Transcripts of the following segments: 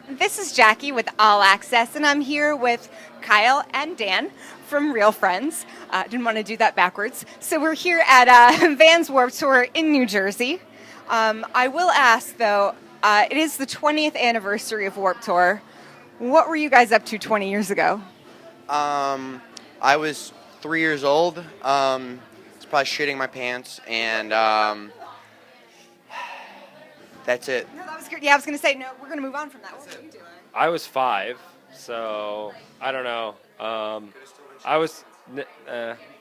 This is Jackie with All Access, and I'm here with Kyle and Dan from Real Friends. Didn't want to do that backwards. So we're here at Vans Warped Tour in New Jersey. I will ask, though, it is the 20th anniversary of Warped Tour. What were you guys up to 20 years ago? I was 3 years old. It's probably shitting my pants, and that's it. No, that was good. Yeah, I was going to say, no, we're going to move on from that. What were you doing? I was 5, so I don't know. I was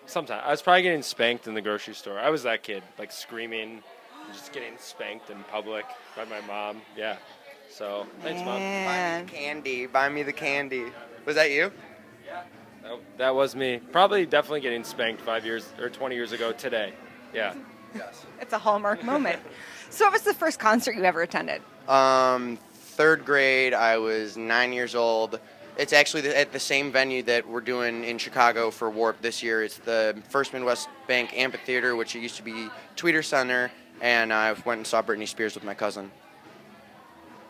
sometime. I was probably getting spanked in the grocery store. I was that kid, like screaming, just getting spanked in public by my mom. Yeah. So thanks, Mom. Man. Buy me the candy. Was that you? That was me. Probably definitely getting spanked 5 years or 20 years ago today. Yeah. Yes. It's a hallmark moment. So what was the first concert you ever attended? Third grade. I was 9 years old. It's actually at the same venue that we're doing in Chicago for Warp this year. It's the First Midwest Bank Amphitheater, which it used to be Tweeter Center, and I went and saw Britney Spears with my cousin.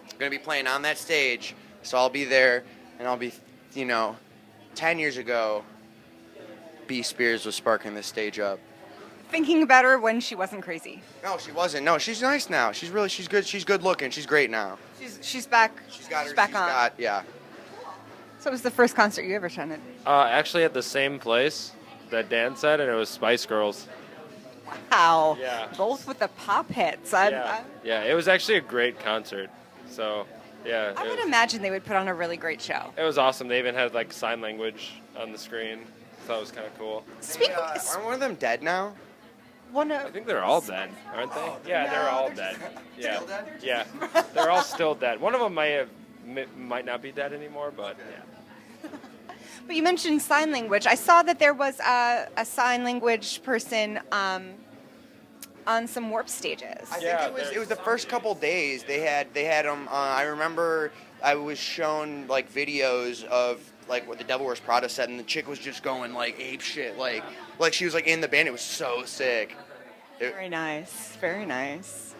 I'm going to be playing on that stage, so I'll be there, and I'll be, 10 years ago, B. Spears was sparking this stage up. Thinking about her when she wasn't crazy. No, she wasn't. No, she's nice now. She's good. She's good looking. She's great now. She's back. She's got her. She's back on. Yeah. So it was the first concert you ever attended? Actually, at the same place that Dan said, and it was Spice Girls. Wow. Yeah. Both with the pop hits. Yeah. It was actually a great concert. So, yeah. I would imagine they would put on a really great show. It was awesome. They even had like sign language on the screen. So that was kind of cool. Aren't one of them dead now? I think they're all dead, aren't they? Yeah, they're all dead. Yeah, Still dead? yeah, they're all still dead. One of them might not be dead anymore, but yeah. But you mentioned sign language. I saw that there was a sign language person on some Warp stages. I think it was the first couple days they had them. I remember I was shown like videos of like what the Devil Wears Prada set, and the chick was just going like ape shit, like she was like in the band. It was so sick. Very nice, very nice.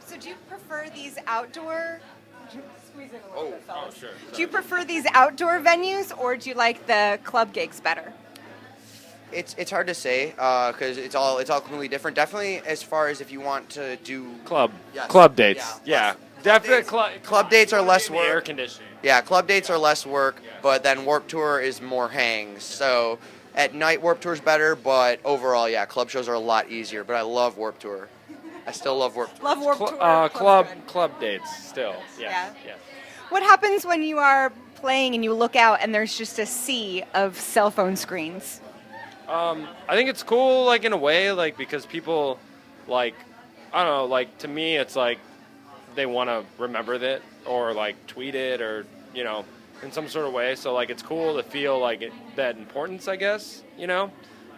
So do you prefer these outdoor? Squeeze in a little bit, fellas. Sure. Do you prefer these outdoor venues, or do you like the club gigs better? It's hard to say because it's all completely different. Definitely as far as if you want to do Club dates. Yeah. Yeah, definitely. Club dates are less work. Air conditioning. Yeah, club dates are less work, but then Warp Tour is more hangs. So at night Warp Tour is better, but overall, yeah, club shows are a lot easier. But I love Warp Tour. I still love Warp Tour. Love Warp Tour. Club dates still. Yeah. What happens when you are playing and you look out and there's just a sea of cell phone screens? I think it's cool, like in a way, like because people, like, I don't know, like to me, it's like they want to remember that or like tweet it or in some sort of way. So like it's cool to feel like that importance, I guess,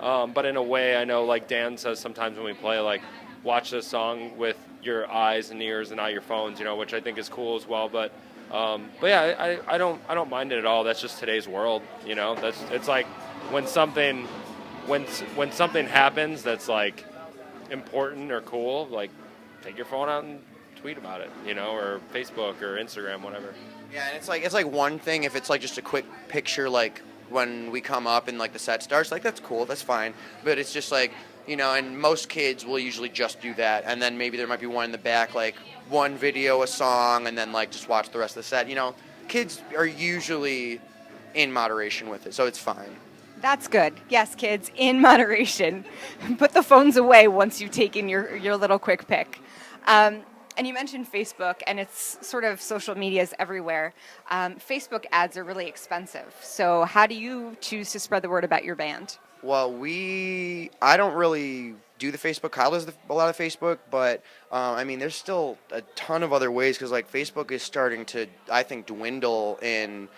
But in a way, I know like Dan says sometimes when we play, like watch this song with your eyes and ears and not your phones, which I think is cool as well. But yeah, I don't mind it at all. That's just today's world, It's like when something happens that's like important or cool, like take your phone out and tweet about it, or Facebook or Instagram, whatever. Yeah, and it's like one thing if it's like just a quick picture, like when we come up and like the set starts, like that's cool, that's fine. But it's just like and most kids will usually just do that, and then maybe there might be one in the back, like one video, a song, and then like just watch the rest of the set. Kids are usually in moderation with it, so it's fine. That's good. Yes, kids, in moderation. Put the phones away once you've taken your little quick pic. And you mentioned Facebook, and it's sort of social medias everywhere. Facebook ads are really expensive. So how do you choose to spread the word about your band? Well, I don't really do the Facebook. Kyle does a lot of Facebook, but there's still a ton of other ways because like Facebook is starting to, I think, dwindle in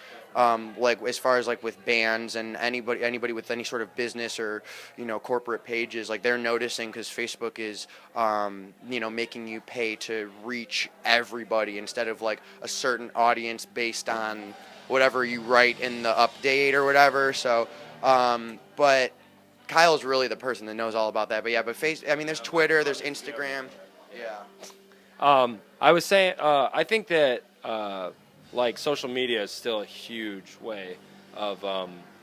like as far as like with bands and anybody with any sort of business or corporate pages, like they're noticing because Facebook is making you pay to reach everybody instead of like a certain audience based on whatever you write in the update or whatever. So but Kyle's really the person that knows all about that. But yeah, there's Twitter, there's Instagram. Yeah. I was saying, I think that like social media is still a huge way of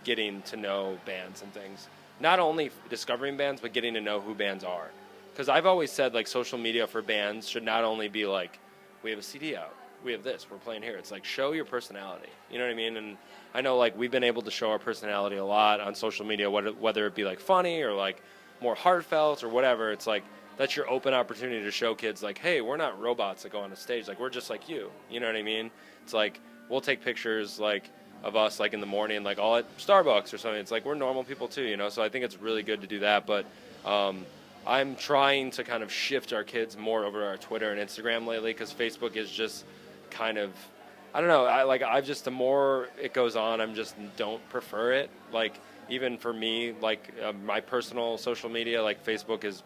getting to know bands and things. Not only discovering bands, but getting to know who bands are. Because I've always said, like, social media for bands should not only be like, we have a CD out, we have this, we're playing here. It's like, show your personality. You know what I mean? And I know, like, we've been able to show our personality a lot on social media, whether it be like funny or like more heartfelt or whatever. It's like, that's your open opportunity to show kids, like, hey, we're not robots that go on a stage. Like, we're just like you. You know what I mean? It's like, we'll take pictures, like, of us, like, in the morning, like, all at Starbucks or something. It's like, we're normal people, too, you know? So I think it's really good to do that. But I'm trying to kind of shift our kids more over to our Twitter and Instagram lately, because Facebook is just kind of, I don't know, I've just, the more it goes on, I'm just don't prefer it. Like, even for me, like, my personal social media, like, Facebook is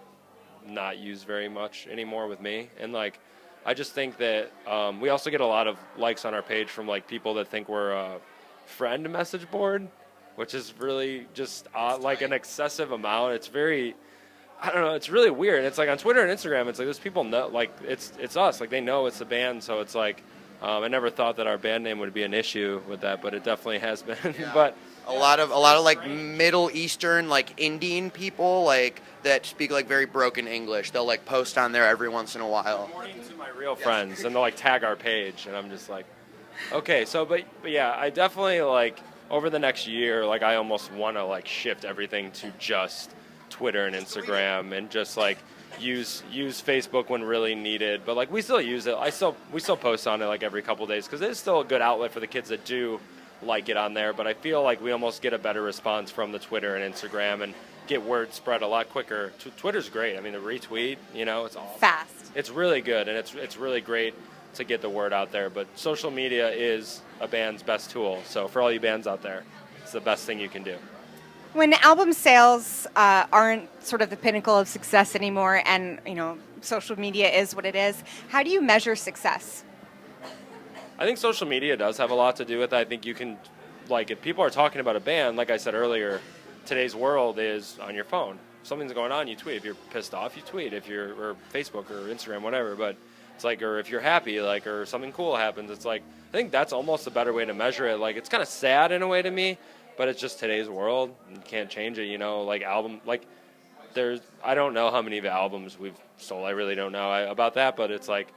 not used very much anymore with me. And, like, I just think that we also get a lot of likes on our page from, like, people that think we're a friend message board, which is really just like an excessive amount. It's very, I don't know, it's really weird. It's like on Twitter and Instagram, it's like those people know, like, it's us, like, they know it's the band. So it's like, I never thought that our band name would be an issue with that, but it definitely has been. Yeah. But a lot of like Middle Eastern, like Indian people, like that speak like very broken English. They'll like post on there every once in a while. Morning to my real friends, and they'll like tag our page, and I'm just like, okay. So, but yeah, I definitely, like, over the next year, like, I almost want to, like, shift everything to just Twitter and Instagram, and just, like, use Facebook when really needed. But, like, we still use it. We still post on it, like, every couple of days, because it's still a good outlet for the kids that do like it on there. But I feel like we almost get a better response from the Twitter and Instagram, and get word spread a lot quicker. Twitter's great. I mean, the retweet, you know, it's awesome. Fast. It's really good, and it's really great to get the word out there. But social media is a band's best tool. So for all you bands out there, it's the best thing you can do. When album sales aren't sort of the pinnacle of success anymore, and, you know, social media is what it is, how do you measure success? I think social media does have a lot to do with it. I think you can, like, if people are talking about a band, like I said earlier, today's world is on your phone. If something's going on, you tweet. If you're pissed off, you tweet. Or Facebook or Instagram, whatever. But it's like, or if you're happy, like, or something cool happens, it's like, I think that's almost a better way to measure it. Like, it's kind of sad in a way to me, but it's just today's world. You can't change it, you know. Like, I don't know how many albums we've sold. I really don't know about that, but it's like,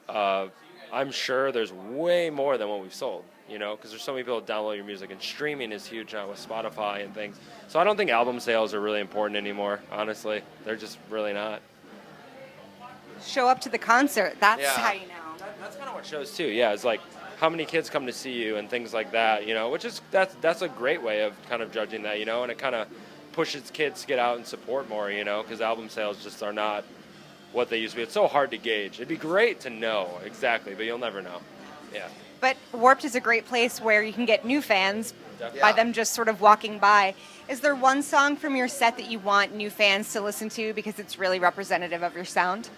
I'm sure there's way more than what we've sold, you know, because there's so many people that download your music, and streaming is huge now with Spotify and things. So I don't think album sales are really important anymore, honestly. They're just really not. Show up to the concert. That's how you know. That's kind of what shows too. Yeah, it's like how many kids come to see you and things like that, you know, which is that's a great way of kind of judging that, you know, and it kind of pushes kids to get out and support more, you know, because album sales just are not what they used to be. It's so hard to gauge. It'd be great to know exactly, but you'll never know. Yeah. But Warped is a great place where you can get new fans by them just sort of walking by. Is there one song from your set that you want new fans to listen to because it's really representative of your sound?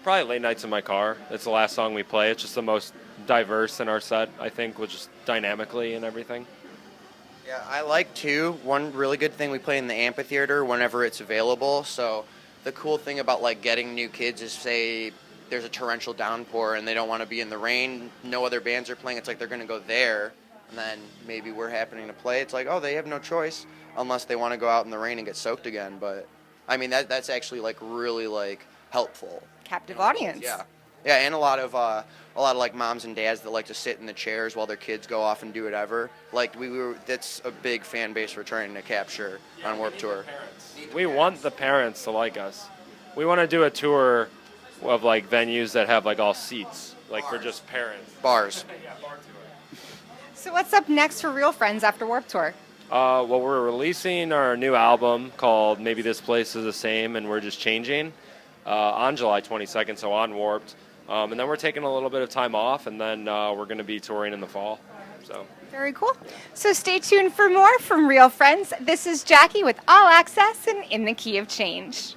Probably Late Nights in My Car. It's the last song we play. It's just the most diverse in our set, I think, which is dynamically and everything. Yeah, I like, too, one really good thing, we play in the amphitheater whenever it's available. So the cool thing about, like, getting new kids is, say, there's a torrential downpour and they don't want to be in the rain, no other bands are playing, it's like they're going to go there, and then maybe we're happening to play. It's like, oh, they have no choice unless they want to go out in the rain and get soaked again. But, I mean, that's actually, like, really, like, helpful. Captive audience. Yeah. Yeah, and a lot of like moms and dads that like to sit in the chairs while their kids go off and do whatever. Like that's a big fan base we're trying to capture on Warped Tour. We want the parents to like us. We want to do a tour of like venues that have like all seats, like for just parents. Bars. Yeah, bar tour. So what's up next for Real Friends after Warped Tour? Well, we're releasing our new album called Maybe This Place Is the Same and We're Just Changing on July 22nd, so on Warped. And then we're taking a little bit of time off, and then we're going to be touring in the fall. So very cool. So stay tuned for more from Real Friends. This is Jackie with All Access and In the Key of Change.